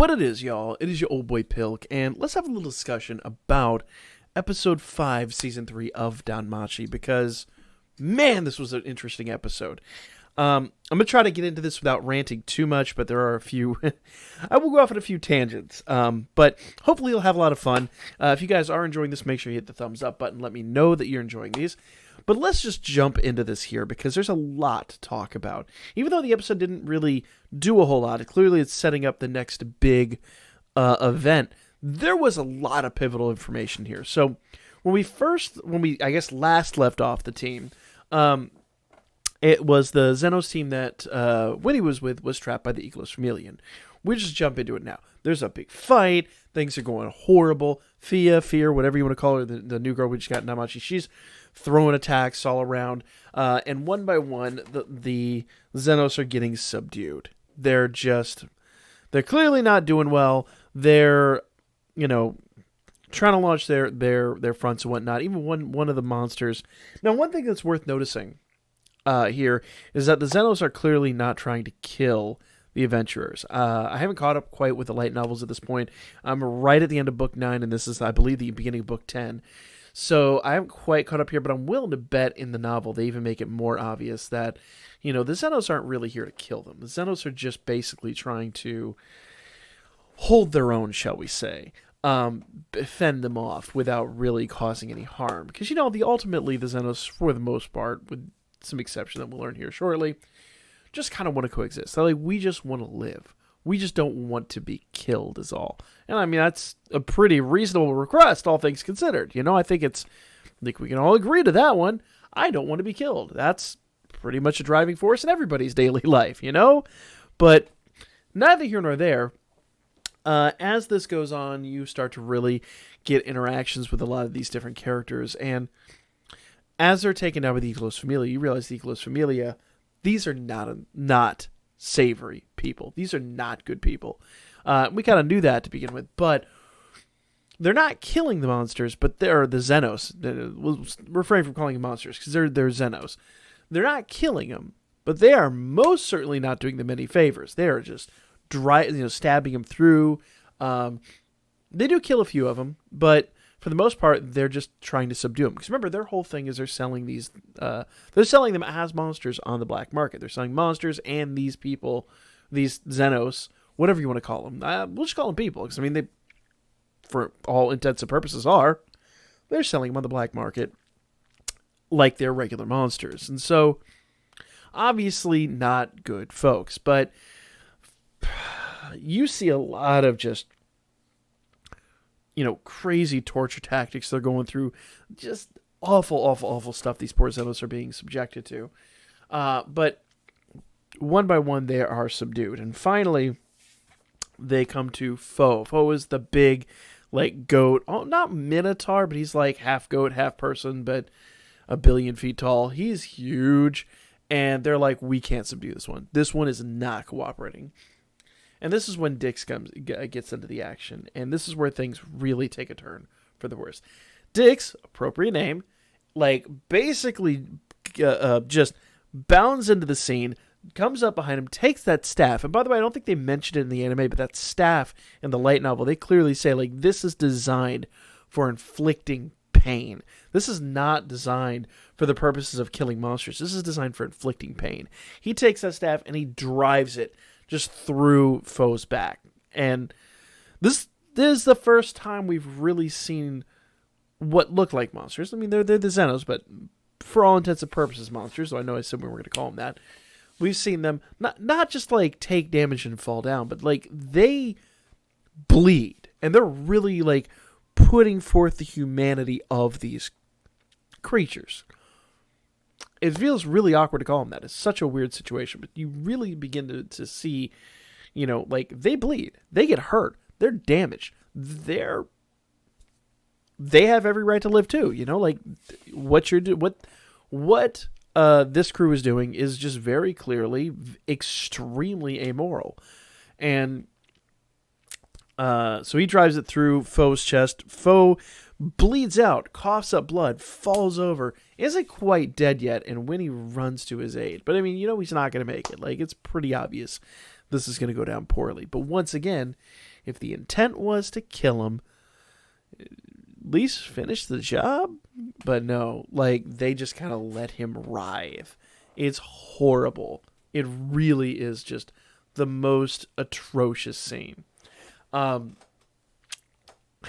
What it is, y'all, it is your old boy Pilk, and let's have a little discussion about episode 5, season 3 of Danmachi, because, man, this was an interesting episode. I'm going to try to get into this without ranting too much, but there are a few, I will go off on a few tangents, but hopefully you'll have a lot of fun. If you guys are enjoying this, make sure you hit the thumbs up button, let me know that you're enjoying these. But let's just jump into this here, because there's a lot to talk about. Even though the episode didn't really do a whole lot, clearly it's setting up the next big event, there was a lot of pivotal information here. So when we I guess last left off the team, it was the Xenos team that Winnie was with was trapped by the Eaglos Familian. We'll just jump into it now. There's a big fight. Things are going horrible. Fear, whatever you want to call her, the new girl we just got, Danmachi, she's throwing attacks all around. And one by one, the Xenos are getting subdued. They're clearly not doing well. They're, trying to launch their fronts and whatnot. Even one of the monsters. Now, one thing that's worth noticing here is that the Xenos are clearly not trying to kill the adventurers. I haven't caught up quite with the light novels at this point. I'm right at the end of book 9, and this is, I believe, the beginning of book 10. So I haven't quite caught up here, but I'm willing to bet in the novel they even make it more obvious that, the Xenos aren't really here to kill them. The Xenos are just basically trying to hold their own, shall we say. Fend them off without really causing any harm. Because, ultimately the Xenos, for the most part, with some exception that we'll learn here shortly, just kind of want to coexist. They're like, we just want to live. We just don't want to be killed is all. And I mean, that's a pretty reasonable request, all things considered. I think we can all agree to that one. I don't want to be killed. That's pretty much a driving force in everybody's daily life, But neither here nor there. As this goes on, you start to really get interactions with a lot of these different characters. And as they're taken down with the Eaglos Familia, you realize the Eaglos Familia, these are not savory people. These are not good people. We kind of knew that to begin with, but they're not killing the monsters, but they're the Xenos. We'll refrain from calling them monsters because they're Xenos. They're not killing them, but they are most certainly not doing them any favors. They are just stabbing them through. They do kill a few of them, but for the most part, they're just trying to subdue them. Because remember, their whole thing is they're selling them as monsters on the black market. They're selling monsters and these people, these Xenos, whatever you want to call them. We'll just call them people, because they, for all intents and purposes, they're selling them on the black market like they're regular monsters. And so, obviously not good folks, but you see a lot of just crazy torture tactics they're going through. Just awful stuff these poor Xenos are being subjected to. But one by one, they are subdued. And finally, they come to Foe. Foe is the big, goat. Oh, not minotaur, but he's half goat, half person, but 1 billion feet tall. He's huge. And they're like, we can't subdue this one. This one is not cooperating. And this is when Dix gets into the action. And this is where things really take a turn for the worse. Dix, appropriate name, basically just bounds into the scene, comes up behind him, takes that staff. And by the way, I don't think they mentioned it in the anime, but that staff in the light novel, they clearly say, this is designed for inflicting pain. This is not designed for the purposes of killing monsters. This is designed for inflicting pain. He takes that staff and he drives it just through Foe's back. And this is the first time we've really seen what look like monsters. I mean, they're the Xenos, but for all intents and purposes, monsters. So I assume we were going to call them that. We've seen them not just take damage and fall down, but they bleed. And they're really putting forth the humanity of these creatures. It feels really awkward to call them that. It's such a weird situation, but you really begin to see, they bleed, they get hurt, they're damaged, they have every right to live too. What this crew is doing is just very clearly extremely amoral, and so he drives it through Foe's chest. Foe bleeds out, coughs up blood, falls over, isn't quite dead yet, and Winnie runs to his aid. But I mean, he's not going to make it. It's pretty obvious this is going to go down poorly. But once again, if the intent was to kill him, at least finish the job. But no, like, they just kind of let him writhe. It's horrible. It really is just the most atrocious scene. And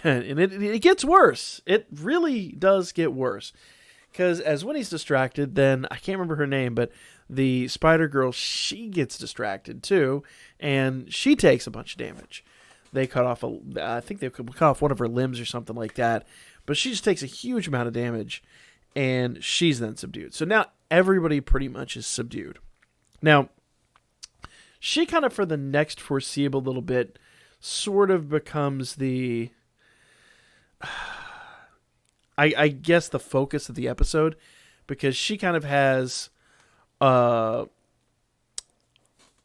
it gets worse. It really does get worse. Because as when he's distracted, then, I can't remember her name, but the spider girl, she gets distracted too, and she takes a bunch of damage. They cut off, I think they cut off one of her limbs or something like that, but she just takes a huge amount of damage, and she's then subdued. So now everybody pretty much is subdued. Now, she kind of, for the next foreseeable little bit, sort of becomes the, I guess, the focus of the episode, because she kind of has a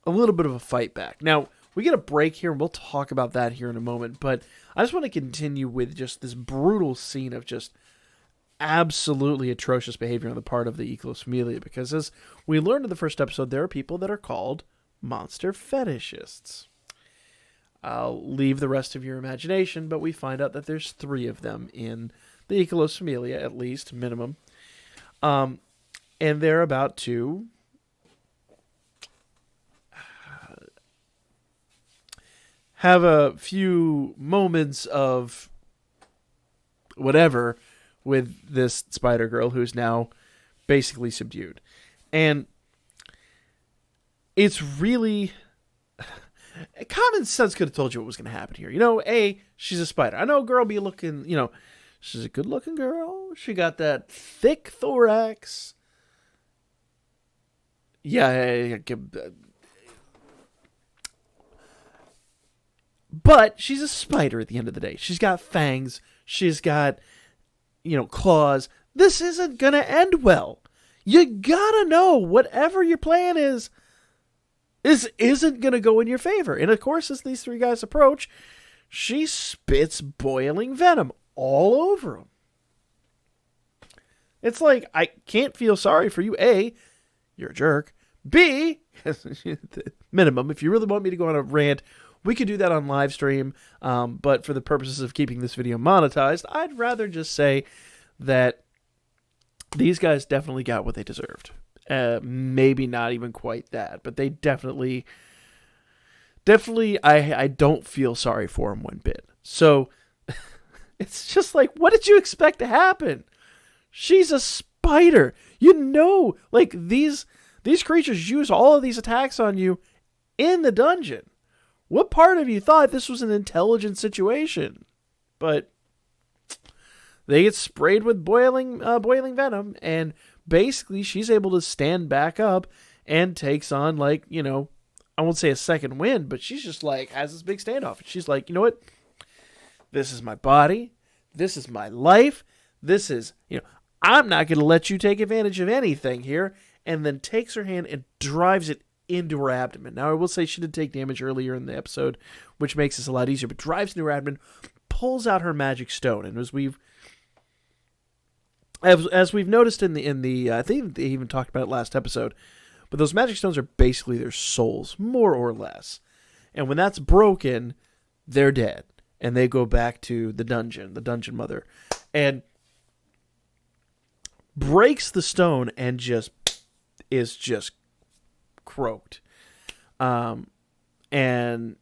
little bit of a fight back. Now, we get a break here, and we'll talk about that here in a moment, but I just want to continue with just this brutal scene of just absolutely atrocious behavior on the part of the Eclos Familia, because as we learned in the first episode, there are people that are called monster fetishists. I'll leave the rest of your imagination, but we find out that there's 3 of them in the Eclos Familia, at least, minimum. And they're about to have a few moments of whatever with this spider girl who's now basically subdued. And it's really... common sense could have told you what was going to happen here. You know, A, she's a spider. I know a girl be looking, you know, she's a good-looking girl. She got that thick thorax. Yeah. But she's a spider at the end of the day. She's got fangs. She's got, you know, claws. This isn't going to end well. You gotta know, whatever your plan is, this isn't going to go in your favor. And of course, as these 3 guys approach, she spits boiling venom all over them. It's like, I can't feel sorry for you. A, you're a jerk. B, minimum, if you really want me to go on a rant, we could do that on live stream. But for the purposes of keeping this video monetized, I'd rather just say that these guys definitely got what they deserved. Maybe not even quite that, but they definitely, I don't feel sorry for them one bit. So it's just like, what did you expect to happen? She's a spider. You know, like these creatures use all of these attacks on you in the dungeon. What part of you thought this was an intelligent situation? But they get sprayed with boiling venom, and basically she's able to stand back up and takes on, like, you know, I won't say a second wind, but she's just like, has this big standoff. She's like, you know what? This is my body. This is my life. This is, you know, I'm not going to let you take advantage of anything here. And then takes her hand and drives it into her abdomen. Now, I will say she did take damage earlier in the episode, which makes this a lot easier, but drives into her abdomen, pulls out her magic stone. And as we've noticed in the I think they even talked about it last episode, but those magic stones are basically their souls, more or less. And when that's broken, they're dead. And they go back to the dungeon mother. And breaks the stone and is just croaked. And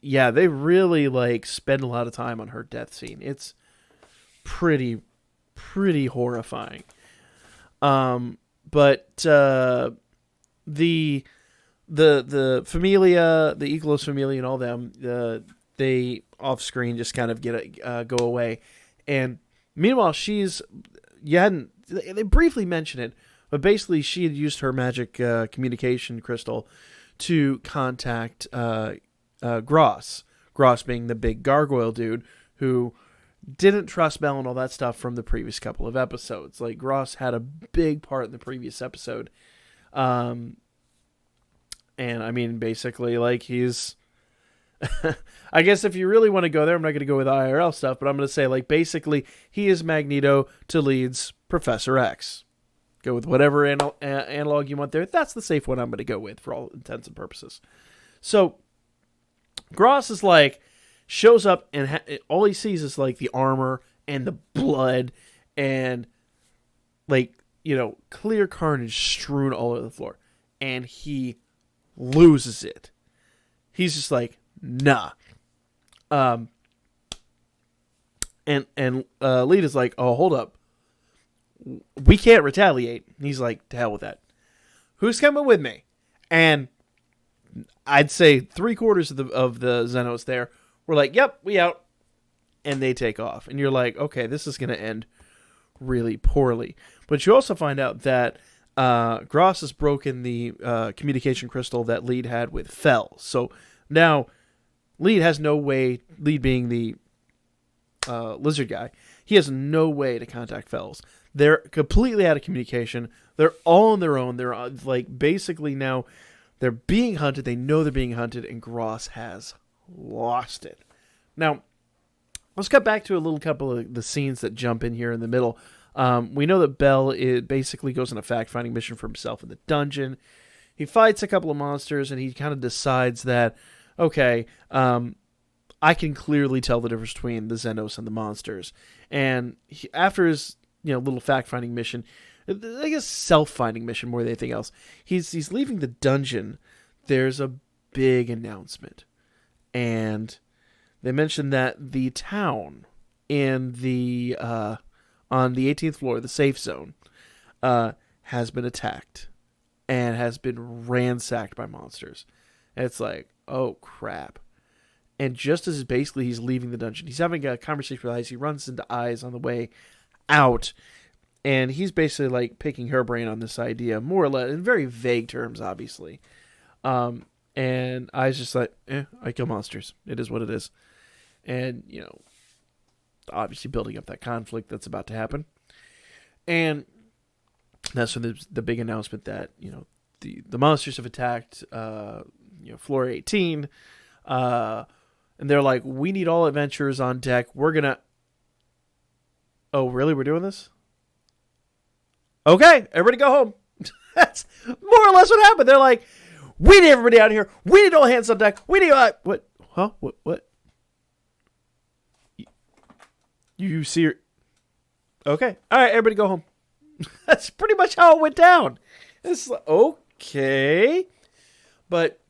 yeah, they really like spend a lot of time on her death scene. It's pretty horrifying. But the familia, the Eclos Familia and all them, they off screen just kind of go away. And meanwhile, they briefly mention it, but basically she had used her magic communication crystal to contact Gross. Gross being the big gargoyle dude who didn't trust Belle and all that stuff from the previous couple of episodes. Like, Gross had a big part in the previous episode. And I mean, basically, like, he's... I guess if you really want to go there, I'm not going to go with IRL stuff, but I'm going to say, like, basically, he is Magneto to Leeds Professor X. Go with whatever analog you want there. That's the safe one I'm going to go with for all intents and purposes. So, Gross is like, shows up and all he sees is like the armor and the blood and like, clear carnage strewn all over the floor. And he loses it. He's just like, nah. And Lead is like, oh, hold up. We can't retaliate. And he's like, to hell with that. Who's coming with me? And I'd say 3/4 of the Xenos there were like, yep, we out. And they take off. And you're like, okay, this is going to end really poorly. But you also find out that Gross has broken the communication crystal that Lead had with Fel. So now Lead has no way, Lead being the lizard guy, he has no way to contact Fels. They're completely out of communication. They're all on their own. They're like basically now they're being hunted. They know they're being hunted, and Gross has lost it. Now, let's cut back to a little couple of the scenes that jump in here in the middle. We know that Bell basically goes on a fact-finding mission for himself in the dungeon. He fights a couple of monsters, and he kind of decides that, okay, I can clearly tell the difference between the Xenos and the monsters. And after his little fact-finding mission, I guess self-finding mission more than anything else, he's leaving the dungeon. There's a big announcement. And they mentioned that the town in the on the 18th floor, the safe zone, has been attacked and has been ransacked by monsters. And it's like, oh crap. And just as basically he's leaving the dungeon, he's having a conversation with Eyes. He runs into Eyes on the way out. And he's basically like picking her brain on this idea, more or less, in very vague terms, obviously. And Eyes just like, I kill monsters. It is what it is. And, obviously building up that conflict that's about to happen. And that's when the big announcement that, the monsters have attacked, floor 18. And they're like, we need all adventurers on deck. We're going to... Oh, really? We're doing this? Okay, everybody go home. That's more or less what happened. They're like, we need everybody out here. We need all hands on deck. We need... what? Huh? What? You see her... Okay. All right, everybody go home. That's pretty much how it went down. It's like, okay. But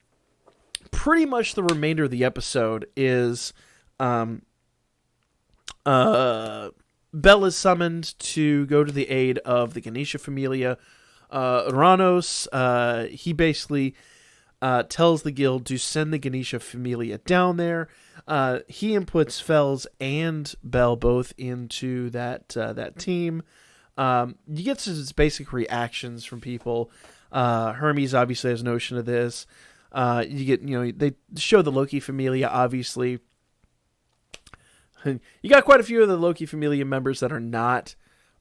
pretty much the remainder of the episode is... Bell is summoned to go to the aid of the Ganesha Familia. Uranos, he basically tells the guild to send the Ganesha Familia down there. He inputs Fels and Bell both into that team. You get some basic reactions from people. Hermes obviously has a notion of this. You get, they show the Loki Familia, obviously. You got quite a few of the Loki Familia members that are not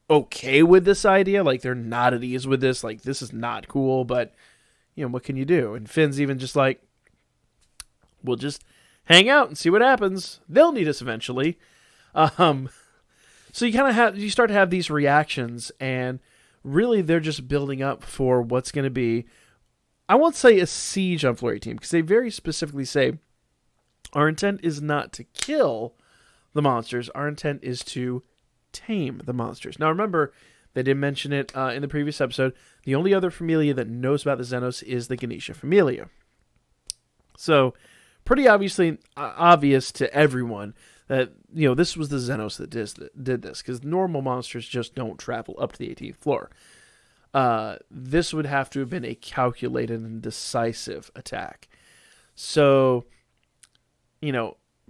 okay with this idea. Like, they're not at ease with this. Like, this is not cool, but, what can you do? And Finn's even just like, we'll just hang out and see what happens. They'll need us eventually. So you kind of you start to have these reactions, and really they're just building up for what's going to be, I won't say a siege on Floor 18, because they very specifically say, our intent is not to kill the monsters. Our intent is to tame the monsters. Now remember, they did mention it in the previous episode. The only other familia that knows about the Xenos is the Ganesha Familia. So, pretty obvious to everyone that, this was the Xenos that did this, because normal monsters just don't travel up to the 18th floor. This would have to have been a calculated and decisive attack. So,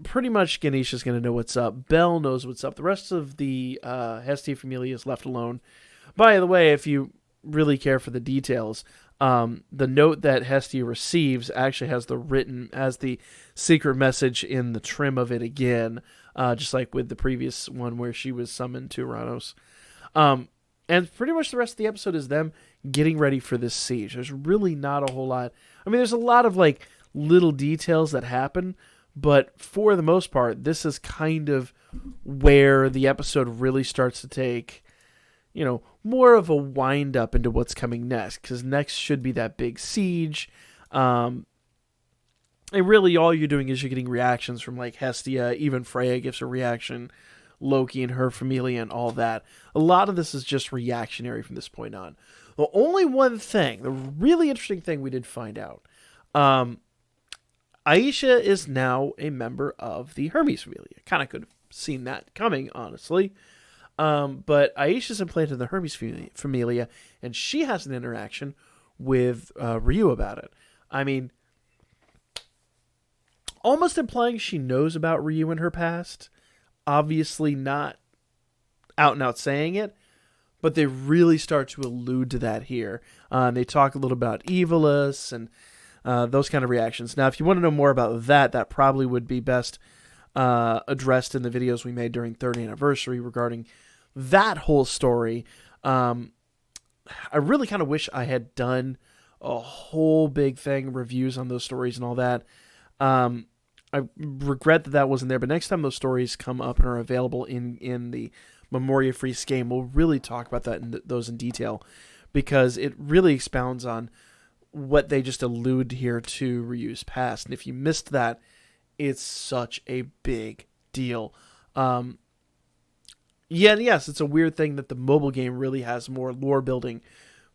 pretty much Ganesha's going to know what's up. Bell knows what's up. The rest of the Hestia Familia is left alone. By the way, if you really care for the details, the note that Hestia receives actually has the secret message in the trim of it again, just like with the previous one where she was summoned to Uranos. And pretty much the rest of the episode is them getting ready for this siege. There's really not a whole lot. I mean, there's a lot of little details that happen, but for the most part, this is kind of where the episode really starts to take, more of a wind up into what's coming next. Because next should be that big siege. And really, all you're doing is you're getting reactions from like Hestia, even Freya gives a reaction, Loki and her familia, and all that. A lot of this is just reactionary from this point on. The only one thing, the really interesting thing we did find out, Aisha is now a member of the Hermes familia. Kind of could have seen that coming, honestly. But Aisha's implanted the Hermes familia, and she has an interaction with Ryu about it. I mean, almost implying she knows about Ryu in her past. Obviously not out and out saying it, but they really start to allude to that here. They talk a little about Evilus and those kind of reactions. Now, if you want to know more about that, that probably would be best addressed in the videos we made during 30th anniversary regarding that whole story. I really kind of wish I had done a whole big thing, reviews on those stories and all that. I regret that that wasn't there, but next time those stories come up and are available in the Memoria Freeze game, we'll really talk about those in detail, because it really expounds on what they just allude here to Ryu's past. And if you missed that, it's such a big deal. Yes, it's a weird thing that the mobile game really has more lore building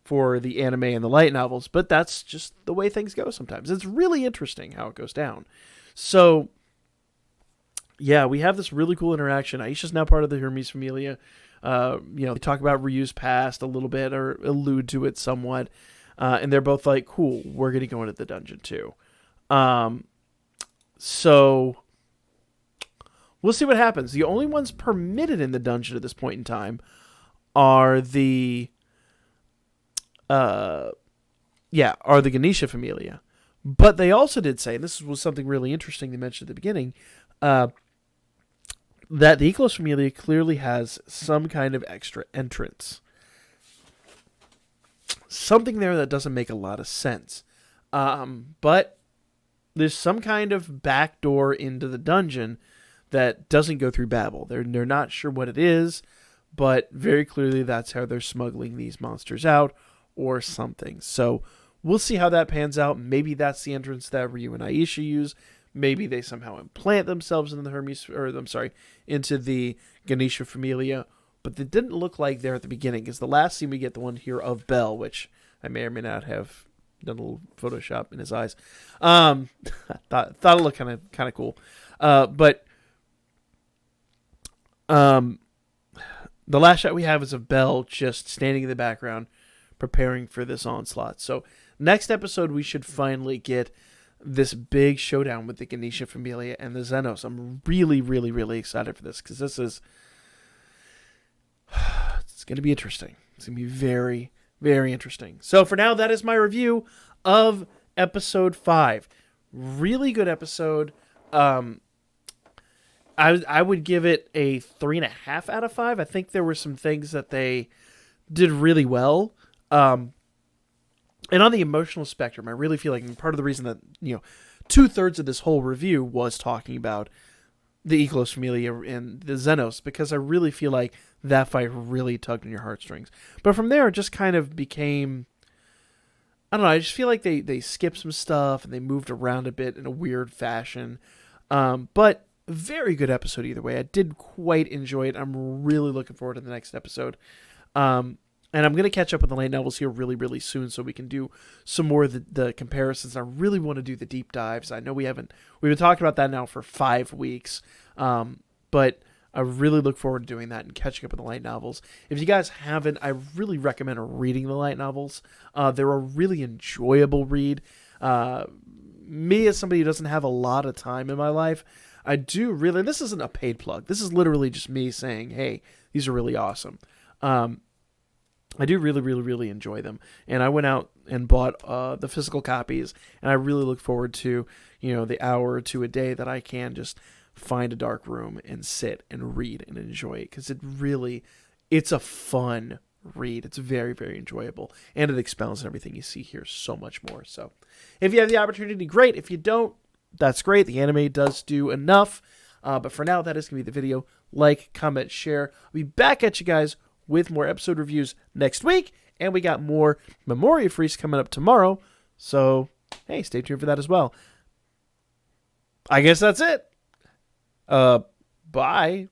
for the anime and the light novels, but that's just the way things go sometimes. It's really interesting how it goes down. So, yeah, we have this really cool interaction. Aisha's now part of the Hermes familia. They talk about Ryu's past a little bit, or allude to it somewhat. And they're both like, cool, we're going to go into the dungeon too. So, we'll see what happens. The only ones permitted in the dungeon at this point in time are the Ganesha familia. But they also did say, and this was something really interesting they mentioned at the beginning, that the Eclos familia clearly has some kind of extra entrance. Something there that doesn't make a lot of sense. But there's some kind of back door into the dungeon that doesn't go through Babel. They're not sure what it is, but very clearly that's how they're smuggling these monsters out or something. So we'll see how that pans out. Maybe that's the entrance that Ryu and Aisha use. Maybe they somehow implant themselves into into the Ganesha familia. But they didn't look like there at the beginning, because the last scene we get, the one here of Bell, which I may or may not have done a little Photoshop in his eyes. Thought it looked kind of cool. But the last shot we have is of Bell just standing in the background, preparing for this onslaught. So next episode, we should finally get this big showdown with the Ganesha familia and the Xenos. I'm really, really, really excited for this, because this is... it's going to be interesting. It's going to be very, very interesting. So for now, that is my review of episode 5. Really good episode. I would give it a 3.5 out of 5. I think there were some things that they did really well. And on the emotional spectrum, I really feel like part of the reason that, 2/3 of this whole review was talking about the Eclos familia and the Xenos, because I really feel like that fight really tugged on your heartstrings. But from there, it just kind of became... I don't know, I just feel like they skipped some stuff and they moved around a bit in a weird fashion. But very good episode either way. I did quite enjoy it. I'm really looking forward to the next episode. And I'm going to catch up with the light novels here really, really soon, so we can do some more of the comparisons. I really want to do the deep dives. I know we've been talking about that now for 5 weeks, but I really look forward to doing that and catching up with the light novels. If you guys haven't, I really recommend reading the light novels. They're a really enjoyable read. Me, as somebody who doesn't have a lot of time in my life, I do really... This isn't a paid plug. This is literally just me saying, hey, these are really awesome. I do really, really, really enjoy them. And I went out and bought the physical copies, and I really look forward to, the hour or two a day that I can just find a dark room and sit and read and enjoy it, because it's a fun read. It's very, very enjoyable, and it expounds on everything you see here so much more. So if you have the opportunity, great. If you don't, that's great. The anime does do enough. But for now, that is going to be the video. Like, comment, share. I'll be back at you guys with more episode reviews next week, and we got more Memoria Freeze coming up tomorrow, so hey, stay tuned for that as well. I guess that's it. Bye.